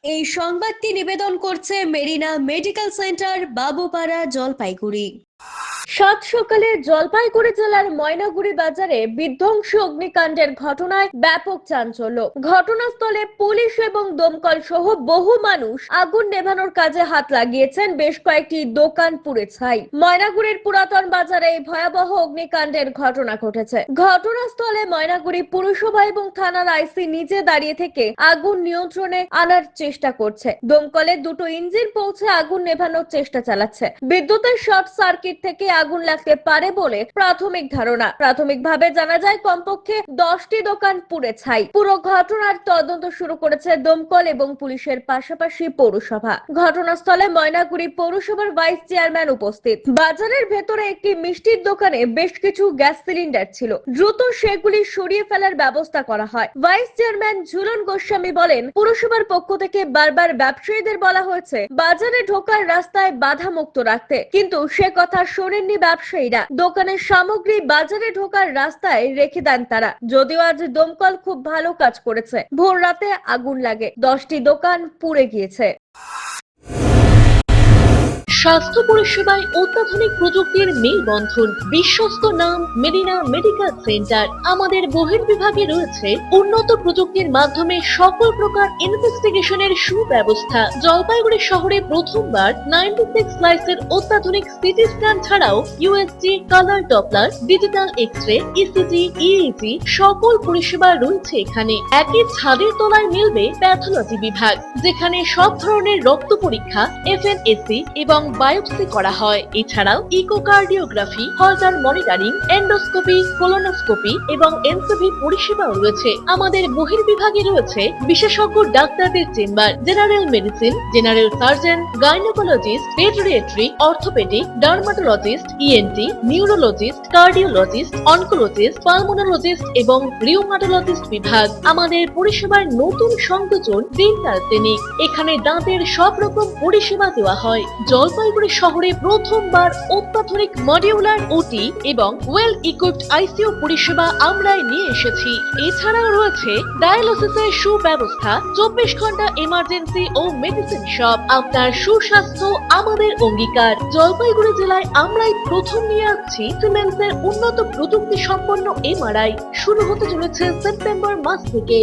এই সংবাদটি নিবেদন করছে মেরিনা মেডিকেল সেন্টার, বাবুপাড়া, জলপাইগুড়ি। সাত সকালে জলপাইগুড়ি জেলার ময়নাগুড়ি বাজারে বিধ্বংসী অগ্নিকাণ্ডের ঘটনায় ব্যাপক চাঞ্চল্য। ঘটনাস্থলে পুলিশ এবং দমকল সহ বহু মানুষ আগুন নেভানোর কাজে হাত লাগিয়েছেন। বেশ কয়েকটি দোকান পুড়ে ছাই। ময়নাগুড়ির পুরাতন বাজারে এই ভয়াবহ অগ্নিকাণ্ডের ঘটনা ঘটেছে। ঘটনাস্থলে ময়নাগুড়ি পুরসভা এবং থানার আইসি নিজে দাঁড়িয়ে থেকে আগুন নিয়ন্ত্রণে আনার চেষ্টা করছে। দমকলে দুটো ইঞ্জিন পৌঁছে আগুন নেভানোর চেষ্টা চালাচ্ছে। বিদ্যুতের শর্ট সার্কিট থেকে আগুন লাগতে পারে বলে প্রাথমিক ধারণা। প্রাথমিকভাবে জানা যায় কমপক্ষে 10টি দোকান পুড়ে ছাই। পুরো ঘটনার তদন্ত শুরু করেছে দমকল এবং পুলিশের পাশাপাশি পৌরসভা। ঘটনাস্থলে ময়নাগুড়ি পৌরসভার ভাইস চেয়ারম্যান উপস্থিত। বাজারের ভেতরে একটি মিষ্টির দোকানে বেশ কিছু গ্যাস সিলিন্ডার ছিল। দ্রুত সেগুলি সরিয়ে ফেলার ব্যবস্থা করা হয়। ভাইস চেয়ারম্যান ঝুলন গোস্বামী বলেন, পুরসভার পক্ষ থেকে বারবার ব্যবসায়ীদের বলা হয়েছে বাজারে ঢোকার রাস্তায় বাধা মুক্ত রাখতে, কিন্তু সে কথা শোনেননি ব্যবসায়ীরা। দোকানের সামগ্রী বাজারে ঢোকার রাস্তায় রেখে দেন তারা। যদিও আজ দমকল খুব ভালো কাজ করেছে। ভোর রাতে আগুন লাগে, 10টি দোকান পুড়ে গিয়েছে। স্বাস্থ্য পরিষেবায় অত্যাধুনিক প্রযুক্তির মেলবন্ধন, বিশ্বস্ত নাম মেরিনা মেডিকেল সেন্টার। আমাদের বহির্বিভাগে রয়েছে উন্নত প্রযুক্তির মাধ্যমে সকল প্রকার ইনভেস্টিগেশনের সুব্যবস্থা। জলপাইগুড়ি শহরে প্রথমবার 96 স্লাইসের অত্যাধুনিক সিটি স্ক্যান ছাড়াও USG, colour Doppler, digital X-ray, ECG, EAG সকল পরিষেবা রয়েছে এখানে। একই ছাদের তলায় মিলবে প্যাথোলজি বিভাগ, যেখানে সব ধরনের রক্ত পরীক্ষা, এফএনএসি এবং বায়োপসি করা হয়। এছাড়াও ইকোকার্ডিওগ্রাফি, হলটার মনিটরিং, এন্ডোস্কোপি, কোলোনোস্কোপি এবং এনসিভি পরিষেবাও রয়েছে। আমাদের বহির্বিভাগে রয়েছে বিশেষজ্ঞ ডাক্তারদের chamber, general medicine, general surgeon, gynaecologist, পেডিয়াট্রি, orthopaedic, dermatologist, ENT, neurologist, cardiologist, oncologist, pulmonologist এবং রিউমাটোলজিস্ট বিভাগ। আমাদের পরিষেবার নতুন সংযোজন ডেন্টাল ক্লিনিক। এখানে দাঁতের সব রকম পরিষেবা দেওয়া হয়। জলপাইগুড়ি শহরে প্রথমবার অত্যাধুনিক মডিউলার ওটি এবং ওয়েল ইকুইপড আইসিইউ পরিষেবা আমরাই নিয়ে এসেছি। এছাড়াও রয়েছে ডায়ালিসিসের সুব্যবস্থা, 24 ঘন্টা এমার্জেন্সি ও মেডিসিন শপ। আপনার সুস্বাস্থ্য আমাদের অঙ্গীকার। জলপাইগুড়ি জেলায় আমরাই প্রথম নিয়ে আসছি সিমেন্সের উন্নত প্রযুক্তি সম্পন্ন এমআরআই। শুরু হতে চলেছে সেপ্টেম্বর মাস থেকে।